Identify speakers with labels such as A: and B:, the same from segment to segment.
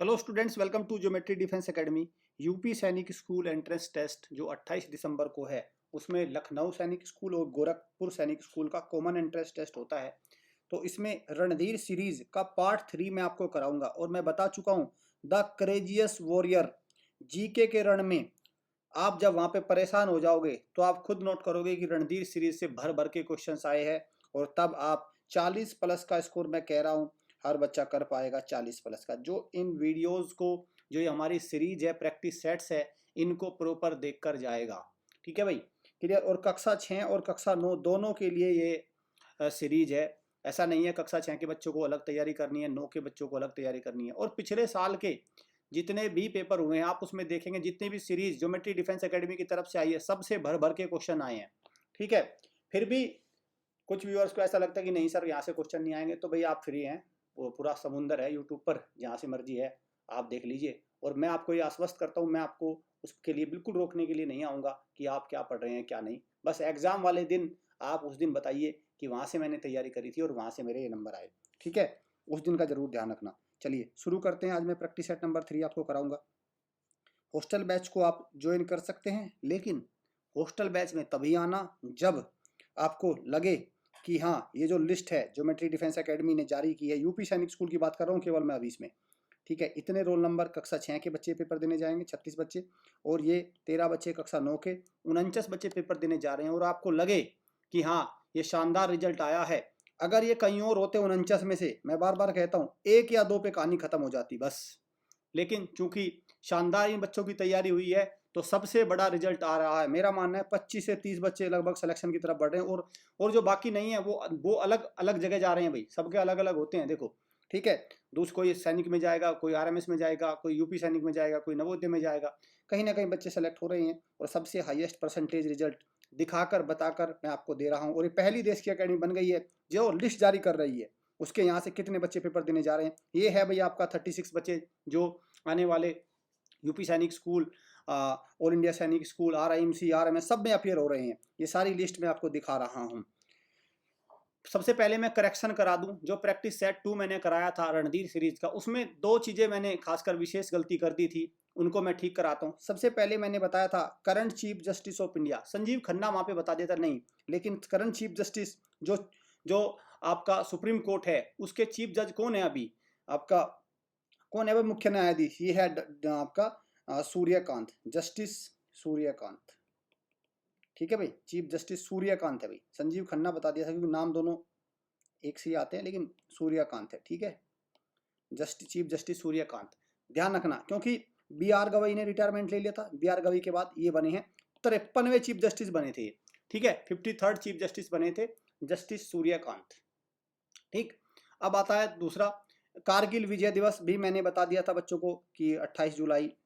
A: Hello students, welcome to geometry defence academy. UP Sainik school entrance test जो 28 दिसंबर को है, उसमें लखनऊ सैनिक स्कूल और गोरखपुर सैनिक स्कूल का कॉमन एंट्रेंस टेस्ट होता है। तो इसमें रणधीर सीरीज का पार्ट 3 में आपको कराऊंगा और मैं बता चुका हूँ द करेजियस वॉरियर जीके के रण में। आप जब वहाँ पे परेशान हो जाओगे तो आप खुद नोट करोगे कि रणधीर सीरीज से भर भर के क्वेश्चंस आए हैं और तब आप 40 प्लस का स्कोर मैं कह रहा हूँ हर बच्चा कर पाएगा 40 प्लस का। जो इन वीडियोस को, जो ये हमारी सीरीज है, प्रैक्टिस सेट्स है, इनको प्रॉपर देख कर जाएगा। ठीक है भाई, क्लियर। और कक्षा 6 और कक्षा 9 दोनों के लिए ये सीरीज है। ऐसा नहीं है कक्षा 6 के बच्चों को अलग तैयारी करनी है, 9 के बच्चों को अलग तैयारी करनी है। और पिछले साल के जितने भी पेपर हुए हैं आप उसमें देखेंगे, जितनी भी सीरीज ज्योमेट्री डिफेंस एकेडमी की तरफ से आई है, सबसे भर भर के क्वेश्चन आए हैं। ठीक है, फिर भी कुछ व्यूअर्स को ऐसा लगता है कि नहीं सर यहाँ से क्वेश्चन नहीं आएंगे, तो भाई आप फ्री हैं, वो पूरा समुंदर है यूट्यूब पर, जहाँ से मर्जी है आप देख लीजिए। और मैं आपको ये आश्वस्त करता हूँ, मैं आपको उसके लिए बिल्कुल रोकने के लिए नहीं आऊँगा कि आप क्या पढ़ रहे हैं क्या नहीं। बस एग्जाम वाले दिन आप उस दिन बताइए कि वहाँ से मैंने तैयारी करी थी और वहाँ से मेरे ये नंबर आए। ठीक है, उस दिन का जरूर ध्यान रखना। चलिए शुरू करते हैं। आज मैं प्रैक्टिस सेट नंबर 3 आपको कराऊंगा। हॉस्टल बैच को आप ज्वाइन कर सकते हैं, लेकिन हॉस्टल बैच में तभी आना जब आपको लगे कि हाँ, ये जो लिस्ट है ज्योमेट्री डिफेंस एकेडमी ने जारी की है, यूपी सैनिक स्कूल की बात कर रहा हूँ केवल मैं अभी इसमें। ठीक है, इतने रोल नंबर कक्षा 6 के बच्चे पेपर देने जाएंगे, 36 बच्चे, और ये 13 बच्चे कक्षा 9 के, 49 बच्चे पेपर देने जा रहे हैं। और आपको लगे कि हाँ ये शानदार रिजल्ट आया है, अगर ये कहीं और होते 49 में से, मैं बार बार कहता हूँ, 1 या 2 पे कहानी खत्म हो जाती बस। लेकिन चूंकि शानदार इन बच्चों की तैयारी हुई है तो सबसे बड़ा रिजल्ट आ रहा है। मेरा मानना है 25 से 30 बच्चे लगभग सिलेक्शन की तरफ बढ़ रहे हैं, और जो बाकी नहीं है वो अलग अलग जगह जा रहे हैं भाई। सबके अलग अलग होते हैं, देखो। ठीक है, दूसरा कोई सैनिक में जाएगा, कोई आरएमएस में जाएगा, कोई यूपी सैनिक में जाएगा, कोई नवोदय में जाएगा। कहीं ना कहीं बच्चे सेलेक्ट हो रहे हैं और सबसे हाईएस्ट परसेंटेज रिजल्ट दिखाकर बताकर मैं आपको दे रहा हूँ। और ये पहली देश की अकेडमी बन गई है जो लिस्ट जारी कर रही है उसके यहाँ से कितने बच्चे पेपर देने जा रहे हैं। ये है भैया आपका 36 बच्चे जो आने वाले UP Sainik school, all India सैनिक स्कूल, आरआईएमसी, आरएमएस सब में अपियर हो रहे हैं। ये सारी लिस्ट में आपको दिखा रहा हूँ। सबसे पहले मैं करेक्शन करा दूं, जो प्रैक्टिस सेट 2 मैंने कराया था रणधीर सीरीज का, उसमें 2 चीजें मैंने खासकर विशेष गलती कर दी थी, उनको मैं ठीक कराता हूँ। सबसे पहले मैंने बताया था current chief justice of India, Sanjeev Khanna वहां पे बता देता नहीं, लेकिन करंट चीफ जस्टिस जो जो आपका सुप्रीम कोर्ट है, उसके चीफ जज कौन है अभी आपका, कौन है भाई मुख्य न्यायाधीश? ये है आपका सूर्यकांत, जस्टिस सूर्यकांत। ठीक है भाई, चीफ जस्टिस सूर्यकांत है भाई। संजीव खन्ना बता दिया था क्योंकि नाम दोनों एक से ही आते हैं, लेकिन सूर्यकांत है। ठीक है, चीफ जस्टिस सूर्यकांत, ध्यान रखना, क्योंकि बी आर गवई ने रिटायरमेंट ले लिया था। बी आर गवई के बाद ये बने हैं 53वें चीफ जस्टिस बने थे। ठीक है, 53rd चीफ जस्टिस बने थे जस्टिस सूर्यकांत। ठीक, अब आता है दूसरा, कारगिल विजय दिवस भी मैंने बता दिया था बच्चों को कि 28 जुलाई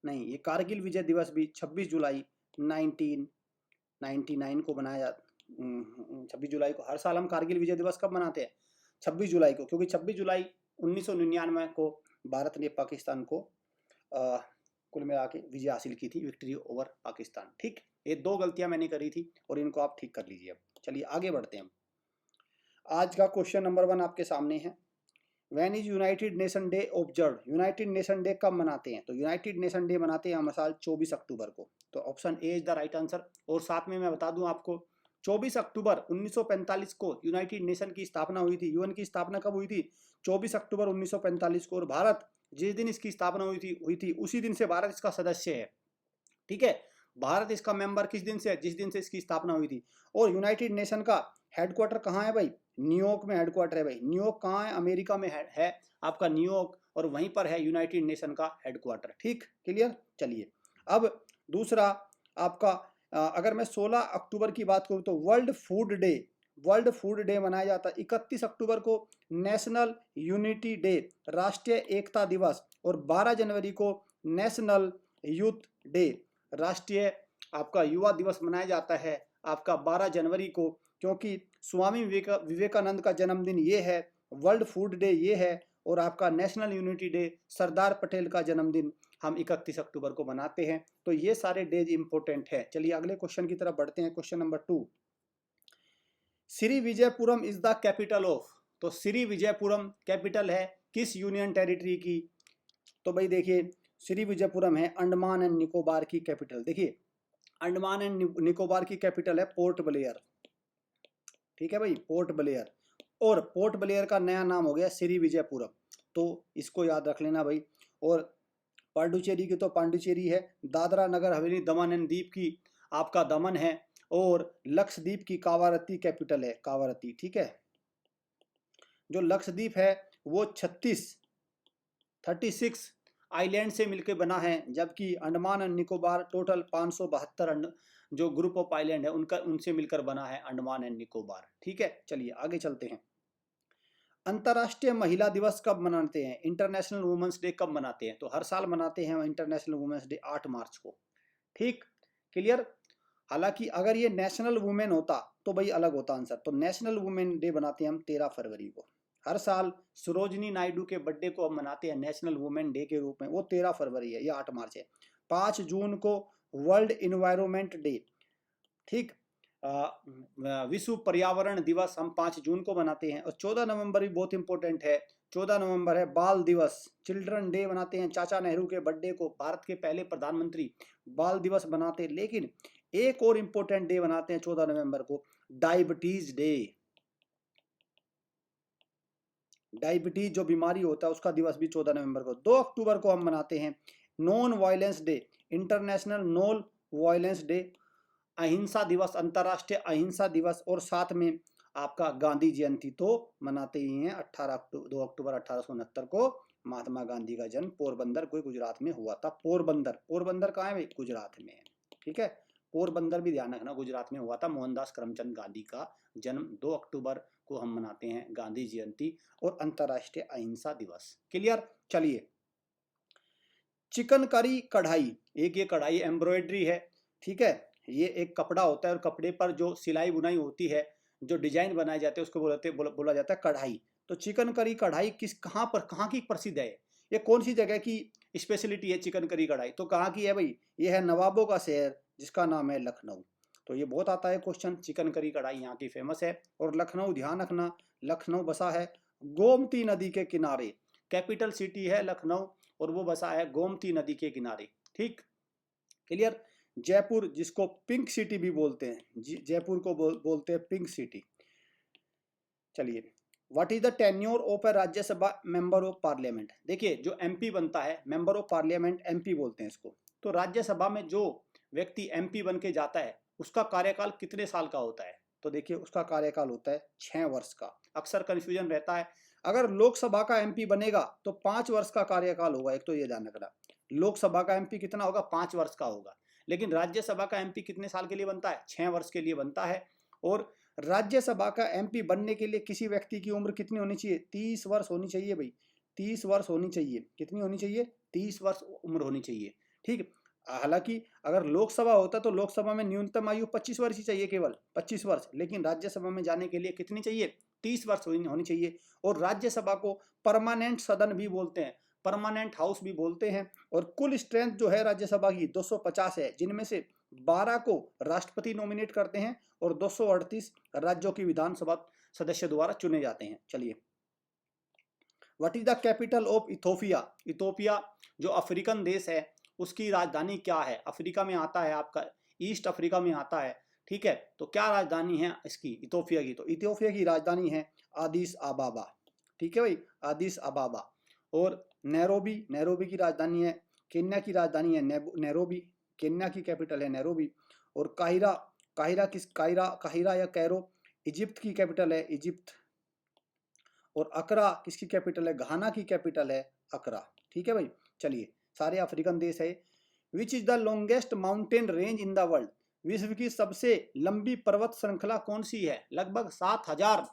A: नहीं, ये कारगिल विजय दिवस भी 26 जुलाई 1999 को बनाया जाता। 26 जुलाई को हर साल हम कारगिल विजय दिवस कब मनाते हैं? 26 जुलाई को, क्योंकि 26 जुलाई 1999 को भारत ने पाकिस्तान को कुल मिला के विजय हासिल की थी, विक्ट्री ओवर पाकिस्तान। ठीक, ये 2 गलतियां मैंने करी थी और इनको आप ठीक कर लीजिए। अब चलिए आगे बढ़ते हैं। आज का क्वेश्चन नंबर 1 आपके सामने है, when is United nation day observe? United nation day कब मनाते हैं? तो यूनाइटेड नेशन डे मनाते हैं हम साल 24 अक्टूबर को। तो option A is the right answer. और साथ में मैं बता दूं आपको, 24 अक्टूबर 1945 को यूनाइटेड नेशन की स्थापना हुई थी। यूएन की स्थापना कब हुई थी? 24 अक्टूबर 1945 को। और भारत जिस दिन इसकी स्थापना हुई थी उसी दिन से भारत इसका सदस्य है। ठीक है, भारत इसका मेंबर किस दिन से है? जिस दिन से इसकी स्थापना हुई थी। और यूनाइटेड नेशन का हेडक्वार्टर कहाँ है भाई? न्यूयॉर्क में हेडक्वार्टर है भाई। न्यूयॉर्क कहाँ है? अमेरिका में है आपका न्यूयॉर्क, और वहीं पर है यूनाइटेड नेशन का हेडक्वार्टर। ठीक, क्लियर। चलिए अब दूसरा आपका, अगर मैं 16 अक्टूबर की बात करूँ तो वर्ल्ड फूड डे मनाया जाता है। 31 अक्टूबर को नेशनल यूनिटी डे, राष्ट्रीय एकता दिवस, और 12 जनवरी को नेशनल यूथ डे, राष्ट्रीय आपका युवा दिवस मनाया जाता है आपका 12 जनवरी को, क्योंकि स्वामी विवेकानंद का जन्मदिन ये है, वर्ल्ड फूड डे ये है, और आपका national unity day Sardar Patel का जन्मदिन हम 31 अक्टूबर को मनाते हैं। तो ये सारे डेज इंपॉर्टेंट है। चलिए अगले क्वेश्चन की तरफ बढ़ते हैं। Question number 2, Shri Vijayapuram is the capital of? तो श्री विजयपुरम कैपिटल है किस यूनियन टेरिटरी की? तो भाई देखिए श्रीविजयपुरम है अंडमान एंड निकोबार की कैपिटल। देखिए अंडमान एंड निकोबार की कैपिटल है पोर्ट ब्लेयर, ठीक है भाई, पोर्ट ब्लेयर। और पोर्ट ब्लेयर का नया नाम हो गया श्रीविजयपुरम, तो इसको याद रख लेना भाई। और पांडुचेरी की तो पांडुचेरी है, दादरा नगर हवेली दमन एंड दीप की आपका दमन है, और लक्षद्वीप की कावारती कैपिटल है, कावारती, ठीक है। जो लक्षद्वीप है वो 36 आइलैंड से मिलकर बना है, जबकि अंडमान एंड निकोबार टोटल 572 जो ग्रुप ऑफ आइलैंड है उनका उनसे मिलकर बना है अंडमान एंड निकोबार, ठीक है। चलिए आगे चलते हैं। अंतर्राष्ट्रीय महिला दिवस कब मनाते हैं, इंटरनेशनल वुमेन्स डे कब मनाते हैं? तो हर साल मनाते हैं इंटरनेशनल वुमेन्स डे 8 मार्च को, ठीक, क्लियर। हालांकि अगर ये नेशनल वुमेन होता तो भाई अलग होता आंसर। तो नेशनल वुमेन डे बनाते हैं हम 13 फरवरी को। हर साल सरोजनी नायडू के बर्थडे को हम मनाते हैं नेशनल वुमेन डे के रूप में, वो 13 फरवरी है, ये 8 मार्च है। 5 जून को वर्ल्ड इन्वायरमेंट डे, ठीक, विश्व पर्यावरण दिवस हम 5 जून को मनाते हैं। और 14 नवंबर भी बहुत इंपॉर्टेंट है, 14 नवंबर है बाल दिवस, चिल्ड्रन डे मनाते हैं। चाचा नेहरू के बर्थडे को भारत के पहले प्रधानमंत्री बाल दिवस बनाते हैं। लेकिन एक और इंपॉर्टेंट डे मनाते हैं 14 नवंबर को, डायबिटीज डे। डायबिटीज जो बीमारी होता है उसका दिवस भी 14 नवंबर को। 2 अक्टूबर को हम मनाते हैं non violence day, international non violence day, अहिंसा दिवस, अंतर्राष्ट्रीय अहिंसा दिवस। और साथ में आपका गांधी जयंती तो मनाते ही हैं 2 अक्टूबर 1869 को महात्मा गांधी का जन्म पोरबंदर कोई गुजरात में हुआ था। पोरबंदर कहाँ है भाई? गुजरात में है, ठीक है। पोरबंदर भी ध्यान रखना गुजरात में हुआ था। मोहनदास करमचंद गांधी का जन्म 2 अक्टूबर को हम मनाते हैं गांधी जयंती और अंतर्राष्ट्रीय अहिंसा दिवस, क्लियर। चलिए चिकनकारी कढ़ाई, एक ये कढ़ाई एम्ब्रॉयडरी है, ठीक है। ये एक कपड़ा होता है और कपड़े पर जो सिलाई बुनाई होती है, जो डिजाइन बनाए जाते हैं उसको बोला जाता है कढ़ाई। तो चिकनकारी कढ़ाई कहाँ की प्रसिद्ध है? ये कौन सी जगह की स्पेशलिटी है चिकनकारी कढ़ाई? तो कहाँ की है भाई? ये है नवाबों का शहर जिसका नाम है लखनऊ। तो ये बहुत आता है क्वेश्चन, चिकनकारी कढ़ाई यहाँ की फेमस है। और लखनऊ ध्यान रखना, लखनऊ बसा है गोमती नदी के किनारे, कैपिटल सिटी है लखनऊ और वो बसा है गोमती नदी के किनारे, ठीक, क्लियर। जयपुर जिसको पिंक सिटी भी बोलते हैं, जयपुर को बोलते हैं पिंक सिटी। चलिए what is the tenure of A Rajya Sabha member of parliament? देखिए जो एमपी बनता है, मेंबर ऑफ पार्लियामेंट, एमपी बोलते हैं इसको। तो राज्यसभा में जो व्यक्ति एमपी बन के जाता है उसका कार्यकाल कितने साल का होता है? तो देखिए उसका कार्यकाल होता है 6 वर्ष का। अक्सर कंफ्यूजन रहता है, अगर लोकसभा का एमपी बनेगा तो 5 वर्ष का कार्यकाल होगा। एक तो ये ध्यान रखना, लोकसभा का एमपी कितना होगा? 5 वर्ष का होगा। लेकिन राज्यसभा का एमपी कितने साल के लिए बनता है? 6 वर्ष के लिए बनता है। और राज्यसभा का एमपी बनने के लिए किसी व्यक्ति की उम्र कितनी होनी चाहिए? 30 वर्ष होनी चाहिए भाई, 30 वर्ष होनी चाहिए। कितनी होनी चाहिए? 30 वर्ष उम्र होनी चाहिए, ठीक। हालांकि अगर लोकसभा होता तो लोकसभा में न्यूनतम आयु 25 वर्ष ही चाहिए, केवल 25 वर्ष। लेकिन राज्यसभा में जाने के लिए कितनी चाहिए? 30 वर्ष होनी चाहिए। और राज्यसभा को परमानेंट सदन भी बोलते हैं, परमानेंट हाउस भी बोलते हैं। और कुल स्ट्रेंथ जो है राज्यसभा की 250 है, जिनमें से 12 को राष्ट्रपति नॉमिनेट करते हैं और 238 राज्यों की विधानसभा सदस्य द्वारा चुने जाते हैं। चलिए what is the capital of Ethiopia? Ethiopia जो अफ्रीकन देश है उसकी राजधानी क्या है? अफ्रीका में आता है, आपका ईस्ट अफ्रीका में आता है, ठीक है। तो क्या राजधानी है इसकी, इथोपिया की? तो इथोपिया की राजधानी है आदिस अबाबा, ठीक है भाई, आदिस अबाबा। और नैरोबी की राजधानी है। केन्या की राजधानी है नैरोबी, केन्या की कैपिटल है नैरोबी। और काहिरा या कैरो इजिप्ट की कैपिटल है, इजिप्ट। और अकरा किसकी कैपिटल है? घाना की कैपिटल है अकरा, ठीक है भाई। चलिए सारे अफ्रीकन देश है। Which is the longest mountain range in the world? विश्व की सबसे लंबी पर्वत श्रृंखला कौन सी है? लगभग 7000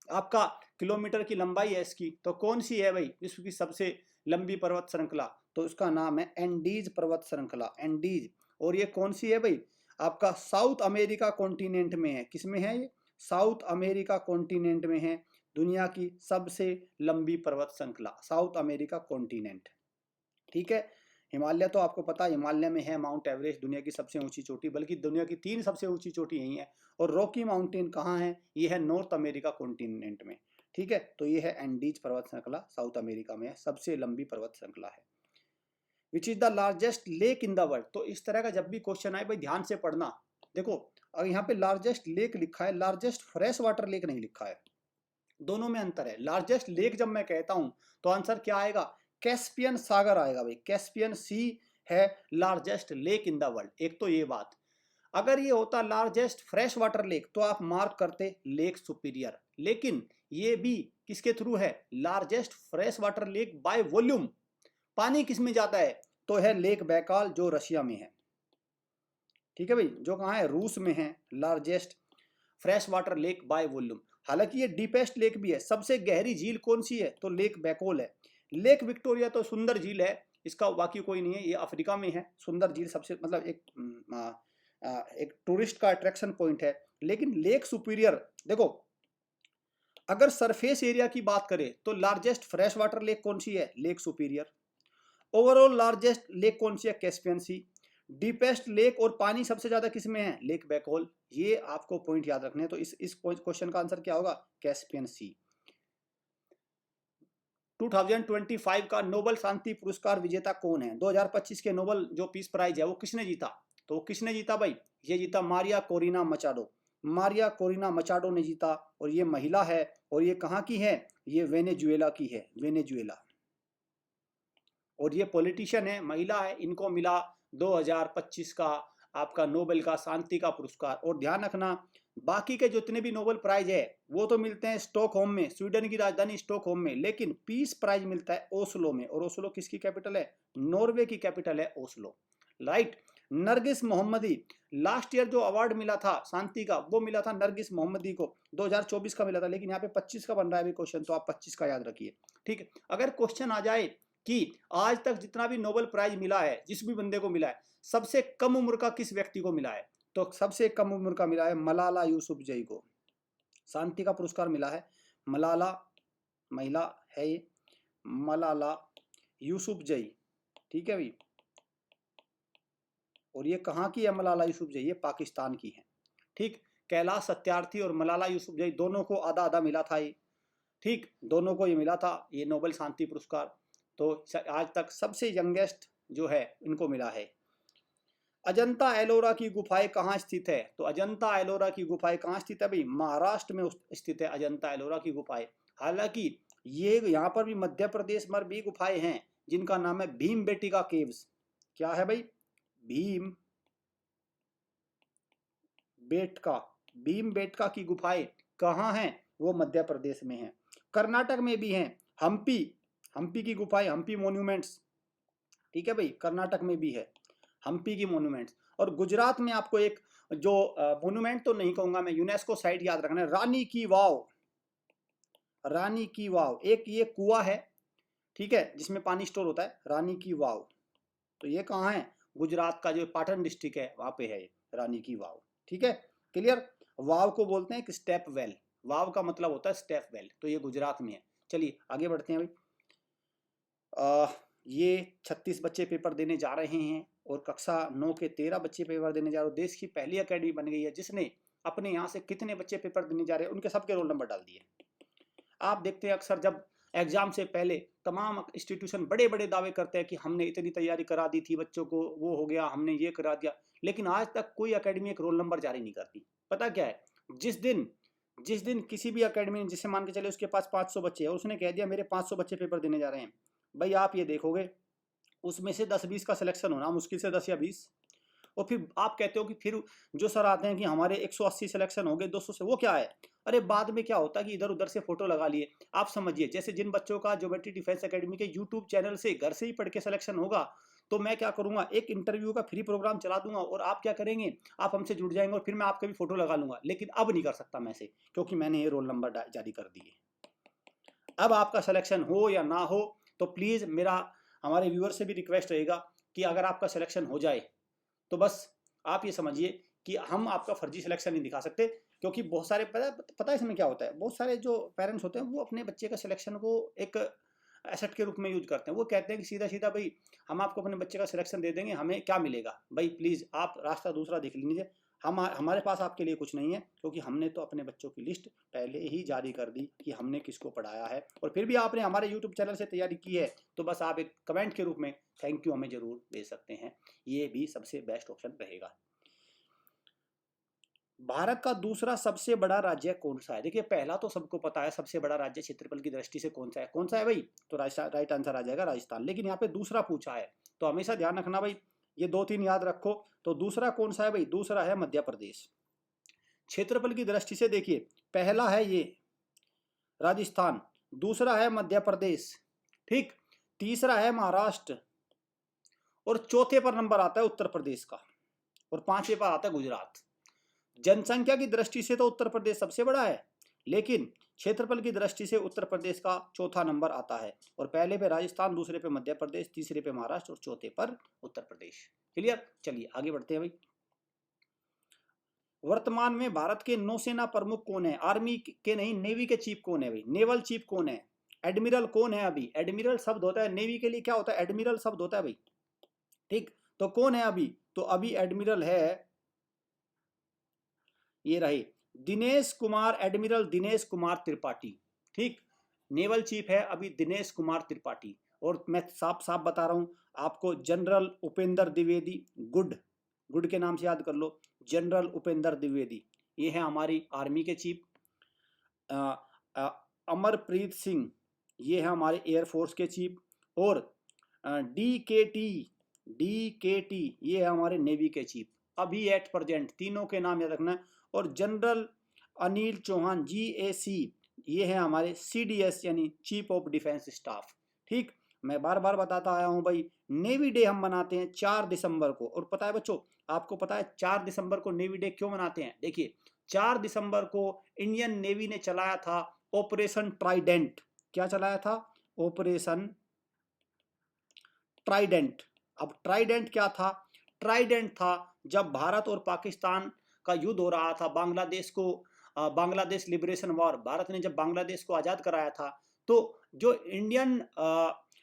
A: आपका किलोमीटर की लंबाई है इसकी। तो कौन सी है भाई विश्व की सबसे लंबी पर्वत श्रृंखला? तो इसका नाम है एंडीज पर्वत श्रृंखला, एंडीज। और ये कौन सी है भाई? आपका साउथ अमेरिका कॉन्टिनेंट में है। किसमें है ये? साउथ अमेरिका कॉन्टिनेंट में है दुनिया की सबसे लंबी पर्वत श्रृंखला, साउथ अमेरिका कॉन्टिनेंट, ठीक है। हिमालय तो आपको पता है, हिमालय में है माउंट एवरेस्ट, दुनिया की सबसे ऊंची चोटी, बल्कि दुनिया की 3 सबसे ऊंची चोटी यही है। और रॉकी माउंटेन कहाँ है? ये है नॉर्थ अमेरिका कॉन्टिनेंट में, ठीक है, तो ये है एंडीज पर्वत श्रृंखला, साउथ अमेरिका में है, सबसे लंबी पर्वत श्रृंखला है। Which is the largest lake in the world. तो इस तरह का जब भी क्वेश्चन आए भाई ध्यान से पढ़ना। देखो अगर यहाँ पे लार्जेस्ट लेक लिखा है, लार्जेस्ट फ्रेश वाटर लेक नहीं लिखा है, दोनों में अंतर है। लार्जेस्ट लेक जब मैं कहता हूं तो आंसर क्या आएगा, कैस्पियन सागर आएगा भाई, कैस्पियन सी है largest lake in the world. एक तो ये बात, अगर ये होता लार्जेस्ट फ्रेश वाटर लेक तो आप मार्क करते लेक सुपीरियर, लेकिन ये भी किसके थ्रू है, largest fresh water lake by volume. पानी किस में जाता है, तो है लेक बैकाल जो रशिया में है, ठीक है भाई, जो कहाँ है, रूस में है, largest fresh water lake by volume. हालांकि ये डीपेस्ट लेक भी है। सबसे गहरी झील कौन सी है, तो लेक बैकोल है। लेक विक्टोरिया तो सुंदर झील है, इसका बाकी कोई नहीं है, ये अफ्रीका में है। सुंदर झील सबसे मतलब एक टूरिस्ट का अट्रैक्शन पॉइंट है। लेकिन लेक सुपीरियर, देखो अगर सरफेस एरिया की बात करें तो लार्जेस्ट फ्रेश वाटर लेक कौन सी है, lake superior. Overall largest lake कौन सी है, कैस्पियन सी। डीपेस्ट लेक और पानी सबसे ज्यादा किस में है, लेक बैकोल। ये आपको पॉइंट याद रखने हैं। तो इस क्वेश्चन का आंसर क्या होगा, कैस्पियन सी। 2025 का नोबेल शांति पुरस्कार विजेता कौन है। 2025 के नोबेल जो पीस प्राइज है वो किसने जीता, तो किसने जीता भाई, ये जीता Maria Corina Machado. Maria Corina Machado ने जीता, और ये महिला है, और ये कहाँ की है, ये वेनेजुएला की है, वेनेजुएला। और ये पॉलिटिशियन है, महिला है, इनको मिला 2025 का आपका नोबेल का शांति का पुरस्कार। और ध्यान रखना बाकी के जितने भी नोबेल प्राइज है वो तो मिलते हैं स्टॉकहोम में, स्वीडन की राजधानी स्टॉकहोम में, लेकिन पीस प्राइज मिलता है ओस्लो में। और ओस्लो किसकी कैपिटल है, नॉर्वे की कैपिटल है ओस्लो, राइट। नरगिस मोहम्मदी, लास्ट ईयर जो अवार्ड मिला था शांति का वो मिला था नरगिस मोहम्मदी को, 2024 का मिला था, लेकिन यहाँ पे 25 का बन रहा है क्वेश्चन, तो आप 25 का याद रखिए, ठीक है। अगर क्वेश्चन आ जाए कि आज तक जितना भी नोबेल प्राइज मिला है, जिस भी बंदे को मिला है, सबसे कम उम्र का किस व्यक्ति को मिला है, तो सबसे कम उम्र का मिला है मलाला यूसुफजई को। शांति का पुरस्कार मिला है मलाला, महिला है ये, मलाला यूसुफजई, ठीक है भाई। और ये कहाँ की है मलाला यूसुफजई, ये पाकिस्तान की है, ठीक। कैलाश सत्यार्थी और मलाला यूसुफजई दोनों को आधा आधा मिला था ये, ठीक, दोनों को ये मिला था ये नोबेल शांति पुरस्कार। तो आज तक सबसे यंगेस्ट जो है इनको मिला है। अजंता एलोरा की गुफाएं कहाँ स्थित है, तो अजंता एलोरा की गुफाएं कहाँ स्थित है भाई, महाराष्ट्र में स्थित है अजंता एलोरा की गुफाएं। हालांकि ये यहाँ पर भी मध्य प्रदेश में भी गुफाएं हैं जिनका नाम है भीम बेटिका केव्स। क्या है भाई, भीम बेटका, भीम बेटका की गुफाएं कहाँ हैं, वो मध्य प्रदेश में है। कर्नाटक में भी हैं, हम्पी, हम्पी की गुफाएं, हम्पी मॉन्यूमेंट्स, ठीक है भाई, कर्नाटक में भी है हम्पी की मॉन्यूमेंट्स। और गुजरात में आपको एक जो मॉन्यूमेंट तो नहीं कहूंगा मैं, यूनेस्को साइट याद रखना है, रानी की वाव। रानी की वाव एक ये कुआं है, ठीक है, जिसमें पानी स्टोर होता है, रानी की वाव। तो ये कहाँ है, गुजरात का जो पाटन डिस्ट्रिक्ट है वहां पे है रानी की वाव, ठीक है, क्लियर। वाव को बोलते हैं कि स्टेप वेल, वाव का मतलब होता है स्टेप वेल, तो ये गुजरात में है। चलिए आगे बढ़ते हैं भाई। ये 36 बच्चे पेपर देने जा रहे हैं और कक्षा 9 के 13 बच्चे पेपर देने जा रहे हैं। देश की पहली अकेडमी बन गई है जिसने अपने यहाँ से कितने बच्चे पेपर देने जा रहे हैं उनके सबके रोल नंबर डाल दिए। आप देखते हैं अक्सर जब एग्जाम से पहले तमाम इंस्टीट्यूशन बड़े बड़े दावे करते हैं कि हमने इतनी तैयारी करा दी थी बच्चों को, वो हो गया, हमने ये करा दिया, लेकिन आज तक कोई अकेडमी एक रोल नंबर जारी नहीं करती। पता क्या है, जिस दिन किसी भी अकेडमी, जिसे मान के चले उसके पास 500 बच्चे हैं, उसने कह दिया मेरे 500 बच्चे पेपर देने जा रहे हैं, भाई आप ये देखोगे उसमें से 10-20 का सिलेक्शन होना मुश्किल से 10 या 20। और फिर आप कहते हो कि फिर जो सर आते हैं कि हमारे 180 सिलेक्शन हो गए 200 से, वो क्या है, अरे बाद में क्या होता है कि इधर उधर से फोटो लगा लिए। आप समझिए जैसे जिन बच्चों का ज्योमेट्री डिफेंस एकेडमी के यूट्यूब चैनल से घर से ही पढ़ के सिलेक्शन होगा, तो मैं क्या करूंगा, एक इंटरव्यू का फ्री प्रोग्राम चला दूंगा और आप क्या करेंगे, आप हमसे जुड़ जाएंगे और फिर मैं आपका भी फोटो लगा लूंगा। लेकिन अब नहीं कर सकता मैं से, क्योंकि मैंने ये रोल नंबर जारी कर दिए। अब आपका सिलेक्शन हो या ना हो, तो प्लीज मेरा हमारे व्यूअर से भी रिक्वेस्ट रहेगा कि अगर आपका सिलेक्शन हो जाए तो बस आप ये समझिए कि हम आपका फर्जी सिलेक्शन नहीं दिखा सकते, क्योंकि बहुत सारे पता है इसमें क्या होता है, बहुत सारे जो पेरेंट्स होते हैं वो अपने बच्चे का सिलेक्शन को एक एसेट के रूप में यूज करते हैं। वो कहते हैं कि सीधा सीधा भाई हम आपको अपने बच्चे का सिलेक्शन दे देंगे, हमें क्या मिलेगा। भाई प्लीज आप रास्ता दूसरा देख लीजिए, हमारे पास आपके लिए कुछ नहीं है, क्योंकि हमने तो अपने बच्चों की लिस्ट पहले ही जारी कर दी कि हमने किसको पढ़ाया है। और फिर भी आपने हमारे यूट्यूब चैनल से तैयारी की है तो बस आप एक कमेंट के रूप में थैंक यू हमें जरूर दे सकते हैं, ये भी सबसे बेस्ट ऑप्शन रहेगा। भारत का दूसरा सबसे बड़ा राज्य कौन सा है? देखिए पहला तो सबको पता है, सबसे बड़ा राज्य क्षेत्रफल की दृष्टि से कौन सा है, कौन सा है भाई? तो राइट आंसर आ जाएगा राजस्थान। लेकिन यहाँ पे दूसरा पूछा है तो हमेशा ध्यान रखना भाई, ये 2-3 याद रखो। तो दूसरा कौन सा है भाई? दूसरा है मध्य प्रदेश। क्षेत्रफल की दृष्टि से देखिए, पहला है ये राजस्थान, दूसरा है मध्य प्रदेश, ठीक, तीसरा है महाराष्ट्र, और चौथे पर नंबर आता है उत्तर प्रदेश का, और पांचवे पर आता है गुजरात। जनसंख्या की दृष्टि से तो उत्तर प्रदेश सबसे बड़ा है, लेकिन क्षेत्रफल की दृष्टि से उत्तर प्रदेश का चौथा नंबर आता है, और पहले पे राजस्थान, दूसरे पे मध्य प्रदेश, तीसरे पे महाराष्ट्र और चौथे पर उत्तर प्रदेश। क्लियर? चलिए आगे बढ़ते हैं भाई। वर्तमान में भारत के नौसेना प्रमुख कौन है? आर्मी के नहीं, नेवी के चीफ कौन है भाई? नेवल चीफ कौन है? एडमिरल कौन है अभी? एडमिरल शब्द होता है नेवी के लिए, क्या होता है? एडमिरल शब्द होता है भाई, ठीक। तो कौन है अभी? तो अभी एडमिरल है, ये रहे दिनेश कुमार, एडमिरल दिनेश कुमार त्रिपाठी, ठीक। नेवल चीफ है अभी दिनेश कुमार त्रिपाठी। और मैं साफ साफ बता रहा हूं आपको, general Upendra Dwivedi, good good के नाम से याद कर लो, जनरल उपेंद्र द्विवेदी, ये है हमारी आर्मी के चीफ। अमरप्रीत सिंह, ये है हमारे एयरफोर्स के चीफ। और डी के टी, ये है हमारे नेवी के चीफ अभी एट प्रेजेंट, तीनों के नाम याद रखना है। और जनरल अनिल चौहान, GAC, ये है हमारे CDS यानी चीफ ऑफ डिफेंस स्टाफ, ठीक। मैं बार बार बताता आया हूं भाई, नेवी डे हम मनाते हैं 4 दिसंबर को। और पता है बच्चों, आपको पता है 4 दिसंबर को नेवी डे क्यों मनाते हैं? देखिए 4 दिसंबर को इंडियन नेवी ने चलाया था ऑपरेशन ट्राइडेंट। क्या चलाया था? Operation Trident. अब ट्राइडेंट क्या था? ट्राइडेंट था जब भारत और पाकिस्तान का युद्ध हो रहा था, बांग्लादेश को, बांग्लादेश लिबरेशन वॉर, भारत ने जब बांग्लादेश को आज़ाद कराया था, तो जो इंडियन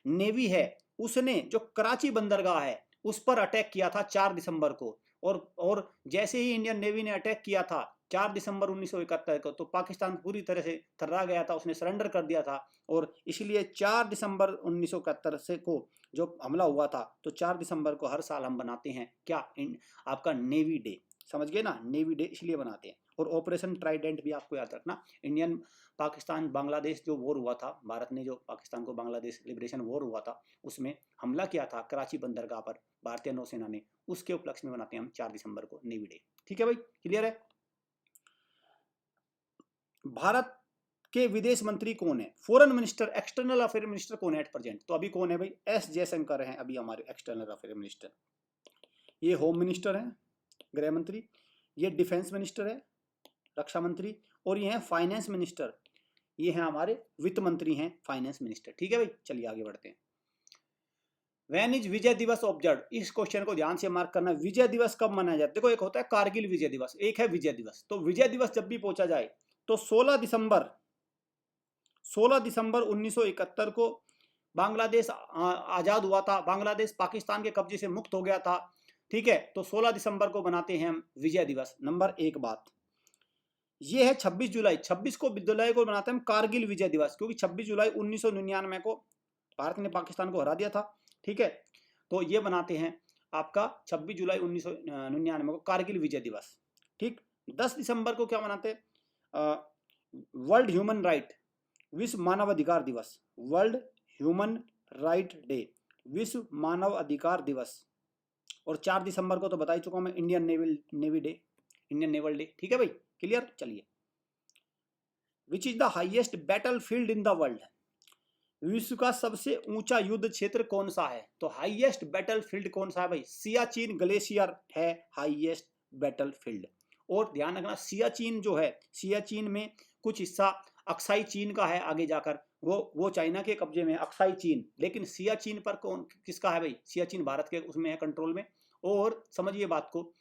A: नेवी है उसने जो कराची बंदरगाह है उस पर अटैक किया था 4 दिसंबर को। और जैसे ही इंडियन नेवी ने अटैक किया था 4 दिसंबर 1971 को, तो पाकिस्तान पूरी तरह से थर्रा गया था, उसने सरेंडर कर दिया था। और इसलिए 4 दिसंबर 1971 से को जो हमला हुआ था, तो 4 दिसंबर को हर साल हम बनाते हैं क्या? आपका नेवी डे, समझ गए ना? नेवी डे इसलिए बनाते हैं। और ऑपरेशन ट्राइडेंट भी आपको याद रखना, इंडियन पाकिस्तान बांग्लादेश जो वॉर हुआ था, भारत ने जो पाकिस्तान को बांग्लादेश लिबरेशन वॉर हुआ था उसमें हमला किया था कराची बंदरगाह पर भारतीय नौसेना ने, उसके उपलक्ष्य में मनाते हैं हम 4 दिसंबर को नेवी डे। ठीक है भाई, क्लियर है? भारत के विदेश मंत्री कौन है? Foreign minister, external affair minister कौन है एट प्रेजेंट? तो अभी कौन है भाई? S जयशंकर हैं अभी हमारे एक्सटर्नल अफेयर मिनिस्टर। ये होम मिनिस्टर हैं, गृह मंत्री। ये डिफेंस मिनिस्टर है, रक्षा मंत्री। और ये हैं फाइनेंस मिनिस्टर, ये हैं हमारे वित्त मंत्री हैं, फाइनेंस मिनिस्टर। ठीक है भाई, चलिए आगे बढ़ते हैं। वैन इज विजय दिवस ऑब्जर्व? इस क्वेश्चन को ध्यान से मार्क करना। विजय दिवस कब मनाया जाता है? देखो एक होता है कारगिल विजय दिवस, एक है विजय दिवस। तो विजय दिवस जब भी पहुंचा जाए तो 16 दिसंबर 1971 को बांग्लादेश आजाद हुआ था, बांग्लादेश पाकिस्तान के कब्जे से मुक्त हो गया था, ठीक है। तो 16 दिसंबर को बनाते हैं हम विजय दिवस। नंबर एक बात ये है 26 जुलाई, 26 को जुलाई को बनाते हैं हम कारगिल विजय दिवस, क्योंकि 26 जुलाई 1999 को भारत ने पाकिस्तान को हरा दिया था, ठीक है। तो ये बनाते हैं आपका 26 जुलाई 1999 को कारगिल विजय दिवस, ठीक। 10 दिसंबर को क्या मनाते हैं? वर्ल्ड ह्यूमन राइट, विश्व मानव अधिकार दिवस, वर्ल्ड ह्यूमन राइट डे, विश्व मानव अधिकार दिवस। और 4 दिसंबर को तो बता ही चुका हूं मैं, Indian navy day, Indian naval day. ठीक है भाई, क्लियर? चलिए, which is the highest battle field in the world? विश्व का सबसे ऊंचा युद्ध क्षेत्र कौन सा है? तो हाईएस्ट बैटल फील्ड कौन सा है भाई? सियाचिन ग्लेशियर है हाईएस्ट बैटल फील्ड। और ध्यान रखना, सियाचिन जो है, सियाचिन में कुछ हिस्सा अक्साई चीन का है आगे जाकर, वो चाइना के कब्जे में है अक्साई चीन, लेकिन सियाचिन पर कौन किसका है भाई? सियाचिन भारत के उसमें है, कंट्रोल में। और समझिए बात को,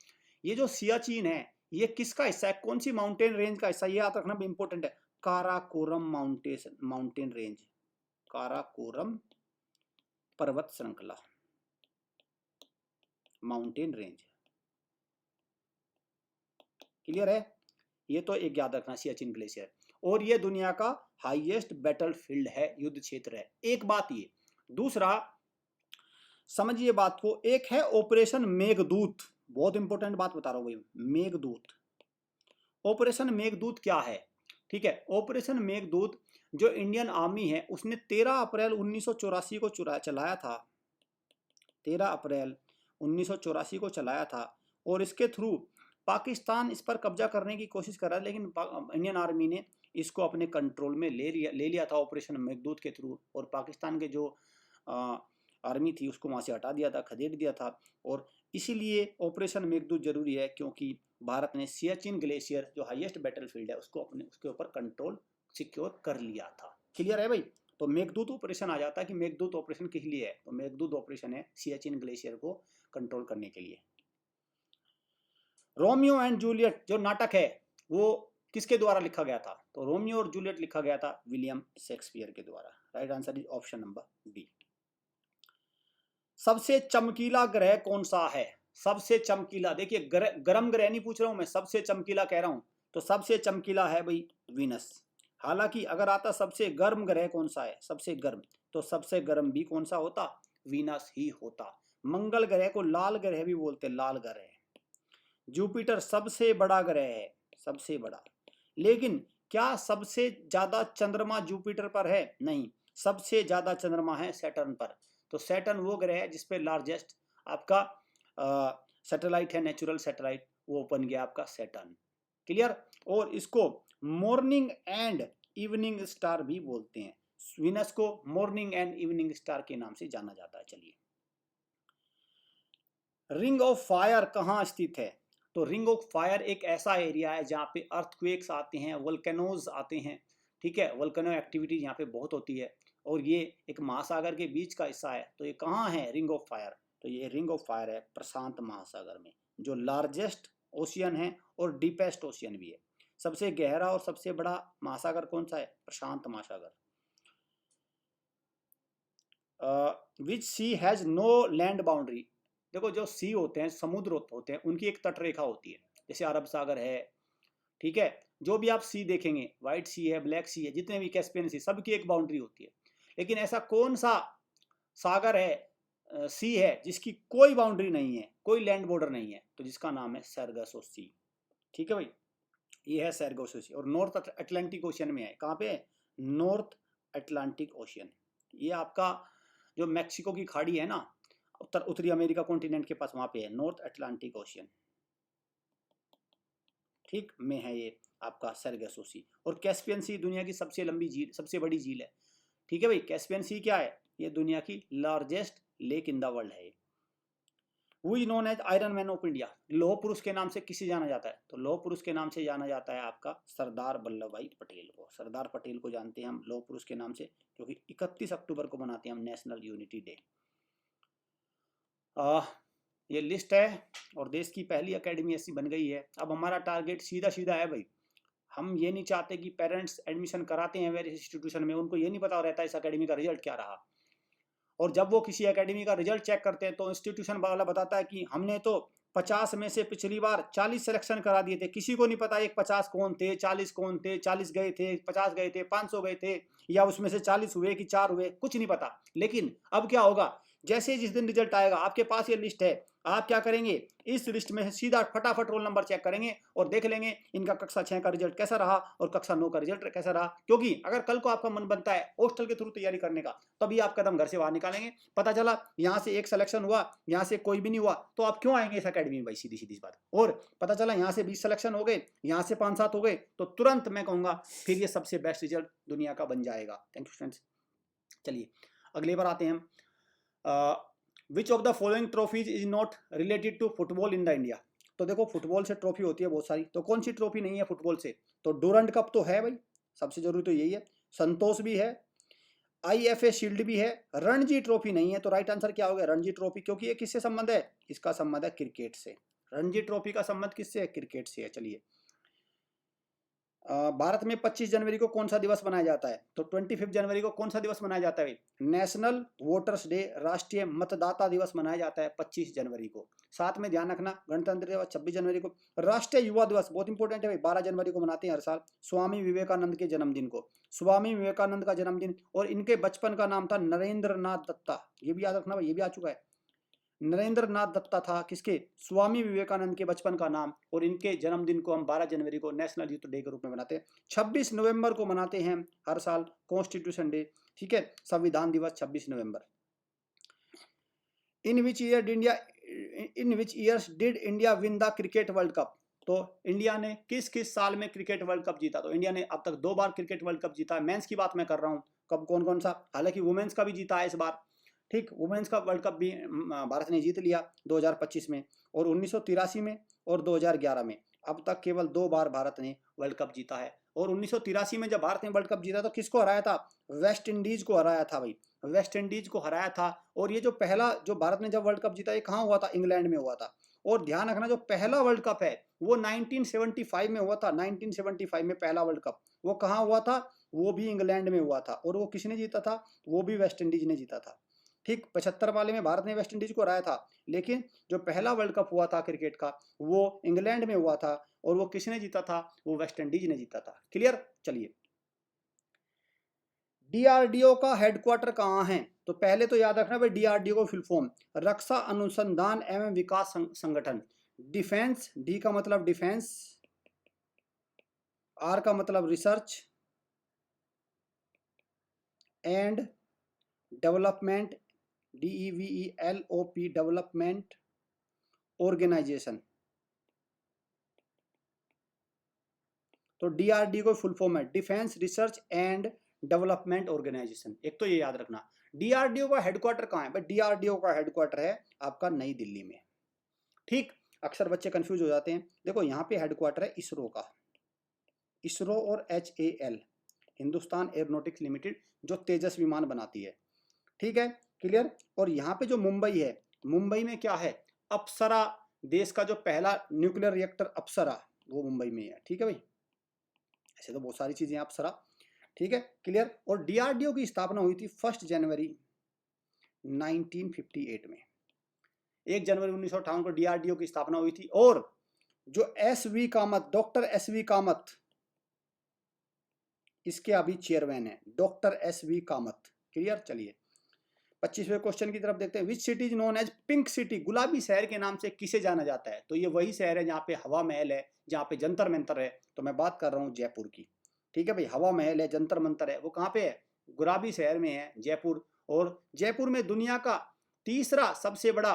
A: ये जो सियाचिन है ये किसका हिस्सा है? कौन सी माउंटेन रेंज का हिस्सा? ये याद रखना भी इंपॉर्टेंट है, काराकोरम माउंटेन रेंज, काराकोरम पर्वत श्रृंखला, माउंटेन रेंज। क्लियर है? ये तो एक याद रखना, सियाचिन ग्लेशियर। और ये दुनिया का हाईएस्ट बैटल फील्ड है, युद्ध क्षेत्र है। एक बात ये। दूसरा समझिए बात को, एक है ऑपरेशन मेघदूत, बहुत इंपॉर्टेंट बात बता रहा हूं भाई, मेघदूत। ऑपरेशन मेघदूत क्या है? ठीक है, ऑपरेशन मेघदूत जो इंडियन आर्मी है उसने 13 अप्रैल 1984 को चलाया था। 13 अप्रैल 1984 को चलाया था और इसके थ्रू पाकिस्तान इस पर कब्जा करने की कोशिश कर रहा है, लेकिन इंडियन आर्मी ने इसको अपने कंट्रोल में ले लिया था ऑपरेशन मेघदूत के थ्रू। और पाकिस्तान के जो आर्मी थी उसको वहाँ से हटा दिया था, खदेड़ दिया था। और इसीलिए ऑपरेशन मेघदूत जरूरी है, क्योंकि भारत ने सियाचिन ग्लेशियर जो हाईएस्ट बैटलफील्ड है उसको उसके ऊपर कंट्रोल सिक्योर कर लिया था। क्लियर है भाई? तो मेघदूत ऑपरेशन आ जाता है कि मेघदूत ऑपरेशन किस लिए है, तो मेघदूत ऑपरेशन है सियाचिन ग्लेशियर को कंट्रोल करने के लिए। रोमियो एंड जूलियट जो नाटक है वो किसके द्वारा लिखा गया था? तो रोमियो और जूलियट लिखा गया था विलियम शेक्सपियर के द्वारा। Right answer is option number B. सबसे चमकीला ग्रह कौन सा है? सबसे चमकीला, देखिए गर्म ग्रह नहीं पूछ रहा हूं मैं, सबसे चमकीला कह रहा हूं। तो सबसे चमकीला है भाई वीनस। हालांकि अगर आता सबसे गर्म ग्रह कौन सा है, सबसे गर्म, तो सबसे गर्म भी कौन सा होता? वीनस ही होता। मंगल ग्रह को लाल ग्रह भी बोलते, लाल ग्रह। जुपिटर सबसे बड़ा ग्रह है, सबसे बड़ा। लेकिन क्या सबसे ज्यादा चंद्रमा जुपिटर पर है? नहीं, सबसे ज्यादा चंद्रमा है सैटर्न पर। तो सैटर्न वो ग्रह है जिसपे लार्जेस्ट आपका सैटेलाइट है, नेचुरल सैटेलाइट, वो बन गया आपका सैटर्न। क्लियर? और इसको मॉर्निंग एंड इवनिंग स्टार भी बोलते हैं। वीनस को मॉर्निंग एंड इवनिंग स्टार के नाम से जाना जाता है। चलिए, रिंग ऑफ फायर कहाँ स्थित है? तो रिंग ऑफ फायर एक ऐसा एरिया है जहाँ पे अर्थक्वेक्स आते हैं, वोल्केनोज आते हैं। ठीक है, वोल्केनो एक्टिविटी यहाँ पे बहुत होती है और ये एक महासागर के बीच का हिस्सा है। तो ये कहाँ है रिंग ऑफ फायर? तो ये रिंग ऑफ फायर है प्रशांत महासागर में, जो लार्जेस्ट ओशियन है और डीपेस्ट ओशियन भी है। सबसे गहरा और सबसे बड़ा महासागर कौन सा है? प्रशांत महासागर। विच सी हैज नो लैंड बाउंड्री। देखो जो सी होते हैं, समुद्र होते हैं, उनकी एक तट रेखा होती है, जैसे अरब सागर है। ठीक है, जो भी आप सी देखेंगे, व्हाइट सी है, ब्लैक सी है, जितने भी कैस्पियन सी, सबकी एक बाउंड्री होती है। लेकिन ऐसा कौन सा सागर है, सी है, जिसकी कोई बाउंड्री नहीं है, कोई लैंड बॉर्डर नहीं है? तो जिसका नाम है सरगसो सी। ठीक है भाई, ये है सरगसो सी और नॉर्थ अटलांटिक ओशियन में है। कहाँ पे है? North Atlantic ocean. ये आपका जो मैक्सिको की खाड़ी है ना, उत्तरी अमेरिका कॉन्टिनेंट के पास, वहां पे है नॉर्थ अटलांटिक ओशियन। ठीक में है ये आपका सरगसो सी। और कैस्पियन सी दुनिया की सबसे लंबी झील, सबसे बड़ी झील है। ठीक है भाई, कैस्पियन सी क्या है? ये दुनिया की largest lake in the world है। वो is known as iron man of India. लौह पुरुष के नाम से किसे जाना जाता है? तो लौह पुरुष के नाम से जाना जाता है आपका सरदार वल्लभ भाई पटेल को। सरदार पटेल को जानते हैं हम लौह पुरुष के नाम से, क्योंकि 31 अक्टूबर को मनाते हैं हम नेशनल यूनिटी डे। ये लिस्ट है और देश की पहली एकेडमी ऐसी बन गई है। अब हमारा टारगेट सीधा सीधा है भाई, हम ये नहीं चाहते कि पेरेंट्स एडमिशन कराते हैं वेरियस इंस्टीट्यूशन में, उनको ये नहीं पता रहता इस एकेडमी का रिजल्ट क्या रहा। और जब वो किसी एकेडमी का रिजल्ट चेक करते हैं तो इंस्टीट्यूशन वाला बताता है कि हमने तो 50 में से पिछली बार 40 सिलेक्शन करा दिए थे। किसी को नहीं पता एक 50 कौन थे, 40 कौन थे, 40 गए थे, 50 गए थे, 500 गए थे, या उसमें से 40 हुए कि 4 हुए, कुछ नहीं पता। लेकिन अब क्या होगा, जैसे जिस दिन रिजल्ट आएगा आपके पास ये लिस्ट है, आप क्या करेंगे, इस लिस्ट में सीधा फटाफट रोल नंबर चेक करेंगे और देख लेंगे इनका कक्षा 6 का रिजल्ट कैसा रहा और कक्षा 9 का रिजल्ट कैसा रहा। क्योंकि अगर कल को आपका मन बनता है हॉस्टल के थ्रू तैयारी करने का, तभी आप कदम घर से बाहर निकालेंगे। पता चला यहाँ से एक सिलेक्शन हुआ, यहाँ से कोई भी नहीं हुआ, तो आप क्यों आएंगे इस अकेडमी में भाई? सीधी सीधी बात। और पता चला यहाँ से 20 सिलेक्शन हो गए, यहाँ से 5-7 हो गए, तो तुरंत मैं कहूँगा फिर ये सबसे बेस्ट रिजल्ट दुनिया का बन जाएगा। Thank you friends. चलिए अगले बार आते हैं हम। Which of the following trophies is not related to football in the India. तो देखो फुटबॉल से ट्रॉफी होती है बहुत सारी, तो कौन सी ट्रॉफी नहीं है फुटबॉल से? तो डूरंड कप तो है भाई, सबसे जरूरी तो यही है। संतोष भी है, IFA शील्ड भी है, रणजी ट्रॉफी नहीं है। तो राइट आंसर क्या हो गया? रणजी ट्रॉफी, क्योंकि ये किससे संबंध है? इसका संबंध है क्रिकेट से। रणजी ट्रॉफी का संबंध किससे है? क्रिकेट से है। चलिए भारत में 25 जनवरी को कौन सा दिवस मनाया जाता है? तो 25 जनवरी को कौन सा दिवस मनाया जाता है? नेशनल वोटर्स डे, राष्ट्रीय मतदाता दिवस मनाया जाता है 25 जनवरी को। साथ में ध्यान रखना, गणतंत्र दिवस 26 जनवरी को। राष्ट्रीय युवा दिवस बहुत इंपॉर्टेंट है भाई, 12 जनवरी को मनाते हैं हर साल, स्वामी विवेकानंद के जन्मदिन को। स्वामी विवेकानंद का जन्मदिन, और इनके बचपन का नाम था नरेंद्र नाथ दत्ता, ये भी याद रखना भाई, ये भी आ चुका है। नरेंद्र नाथ दत्ता था किसके? स्वामी विवेकानंद के बचपन का नाम, और इनके जन्मदिन को हम 12 जनवरी को नेशनल यूथ डे के रूप में मनाते हैं। 26 नवंबर को मनाते हैं हर साल कॉन्स्टिट्यूशन डे, ठीक है, संविधान दिवस 26 नवंबर। In which years did India win the cricket world cup? तो इंडिया ने किस किस साल में क्रिकेट वर्ल्ड कप जीता? तो इंडिया ने अब तक 2 बार क्रिकेट वर्ल्ड कप जीता है। मेंस की बात मैं कर रहा हूँ, कब कौन कौन सा, हालांकि वुमेन्स का भी जीता है इस बार, ठीक, वुमेन्स का वर्ल्ड कप भी भारत ने जीत लिया 2025 में, और 1983 में और 2011 में। अब तक केवल 2 बार भारत ने वर्ल्ड कप जीता है। और 1983 में जब भारत ने वर्ल्ड कप जीता तो किसको हराया था? वेस्ट इंडीज को हराया था भाई, वेस्ट इंडीज को हराया था। और ये जो पहला जो भारत ने जब वर्ल्ड कप जीता, ये कहाँ हुआ था? इंग्लैंड में हुआ था। और ध्यान रखना, जो पहला वर्ल्ड कप है वो 1975 में हुआ था। 1975 में पहला वर्ल्ड कप, वो कहाँ हुआ था? वो भी इंग्लैंड में हुआ था। और वो किसने जीता था? वो भी वेस्ट इंडीज ने जीता था, ठीक। 75 वाले में भारत ने वेस्ट इंडीज को हराया था, लेकिन जो पहला वर्ल्ड कप हुआ था क्रिकेट का, वो इंग्लैंड में हुआ था, और वो किसने जीता था? वो वेस्ट इंडीज ने जीता था। क्लियर? चलिए, डीआरडीओ का हेडक्वार्टर कहाँ है? तो पहले तो याद रखना भाई, डीआरडीओ को फुल फॉर्म रक्षा अनुसंधान एवं विकास संगठन। डिफेंस, डी का मतलब डिफेंस, आर का मतलब research and development, DEVELOP, development organisation. तो डीआरडी को फुल फॉर्म है defence research and development organisation. एक तो ये याद रखना। डीआरडीओ का हेडक्वार्टर कहाँ है? भाई डीआरडीओ का हेडक्वार्टर है आपका नई दिल्ली में, ठीक। अक्सर बच्चे कंफ्यूज हो जाते हैं। देखो यहाँ पे हेडक्वार्टर है इसरो का, इसरो और HAL, हिंदुस्तान एरोनॉटिक्स लिमिटेड, जो तेजस विमान बनाती है, ठीक है, क्लियर। और यहाँ पे जो मुंबई है, मुंबई में क्या है? अप्सरा, देश का जो पहला न्यूक्लियर रिएक्टर अप्सरा, वो मुंबई में है, ठीक है भाई। ऐसे तो बहुत सारी चीजें अप्सरा, ठीक है, क्लियर। और डीआरडीओ की स्थापना हुई थी 1 जनवरी 1958 में। 1 जनवरी 1958 को डीआरडीओ की स्थापना हुई थी। और जो SV Kamat, doctor SV Kamat, इसके अभी चेयरमैन है डॉक्टर SV कामत। क्लियर? चलिए 25वें क्वेश्चन की तरफ देखते हैं। Which city is known as pink city? गुलाबी शहर के नाम से किसे जाना जाता है? तो ये वही शहर है जहाँ पे हवा महल है, जहाँ पे जंतर मंतर है। तो मैं बात कर रहा हूँ जयपुर की, ठीक है भाई। हवा महल है, जंतर मंतर है, वो कहाँ पे है? गुलाबी शहर में है, जयपुर। और जयपुर में दुनिया का तीसरा सबसे बड़ा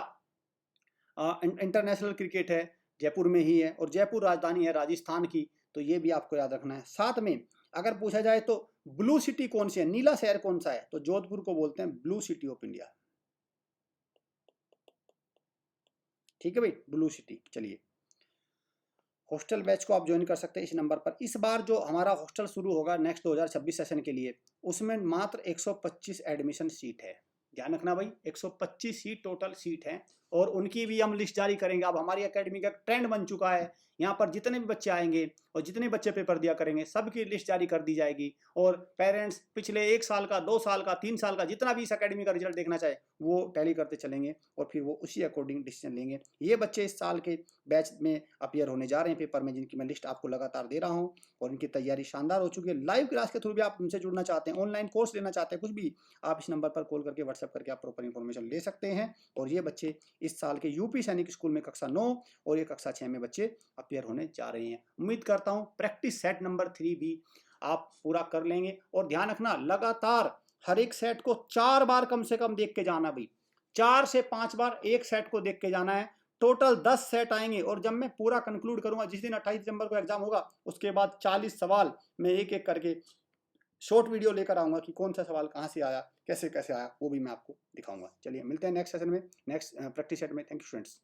A: इंटरनेशनल क्रिकेट है, जयपुर में ही है। और जयपुर राजधानी है राजस्थान की, तो ये भी आपको याद रखना है। साथ में अगर पूछा जाए तो ब्लू सिटी कौन सी है, नीला शहर कौन सा है? तो जोधपुर को बोलते हैं ब्लू सिटी ऑफ इंडिया, ठीक है भाई, ब्लू सिटी। चलिए, हॉस्टल बैच को आप ज्वाइन कर सकते हैं इस नंबर पर। इस बार जो हमारा हॉस्टल शुरू होगा नेक्स्ट 2026 सेशन के लिए, उसमें मात्र 125 एडमिशन सीट है। ध्यान रखना भाई, 125 सीट टोटल सीट है, और उनकी भी हम लिस्ट जारी करेंगे। अब हमारी एकेडमी का ट्रेंड बन चुका है, यहाँ पर जितने भी बच्चे आएंगे और जितने बच्चे पेपर दिया करेंगे, सबकी लिस्ट जारी कर दी जाएगी। और पेरेंट्स पिछले 1 साल का, 2 साल का, 3 साल का, जितना भी इस एकेडमी का रिजल्ट देखना चाहे, वो टैली करते चलेंगे, और फिर वो उसी अकॉर्डिंग डिसीजन लेंगे। ये बच्चे इस साल के बैच में अपीयर होने जा रहे हैं पेपर में, जिनकी मैं लिस्ट आपको लगातार दे रहा हूँ, और इनकी तैयारी शानदार हो चुकी है। लाइव क्लास के थ्रू भी आप हमसे जुड़ना चाहते हैं, ऑनलाइन कोर्स लेना चाहते हैं, कुछ भी, आप इस नंबर पर कॉल करके, व्हाट्सएप करके आप प्रॉपर इन्फॉर्मेशन ले सकते हैं। और ये बच्चे इस साल के यूपी सैनिक स्कूल में कक्षा 9 और ये कक्षा 6 में बच्चे अपीयर होने जा रहे हैं। उम्मीद करता हूँ प्रैक्टिस सेट नंबर 3 भी आप पूरा कर लेंगे। और ध्यान रखना, लगातार हर एक सेट को 4 बार कम से कम देख के जाना भाई, 4 से 5 बार एक सेट को देख के जाना है। टोटल 10 सेट आएंगे, और जब मैं पूरा कंक्लूड करूंगा, जिस दिन 28 दिसंबर को एग्जाम होगा, उसके बाद 40 सवाल मैं एक एक करके शॉर्ट वीडियो लेकर आऊंगा कि कौन सा सवाल कहाँ से आया, कैसे कैसे आया, वो भी मैं आपको दिखाऊंगा। चलिए मिलते हैं नेक्स्ट सेशन में, नेक्स्ट प्रैक्टिस सेट में। Thank you students.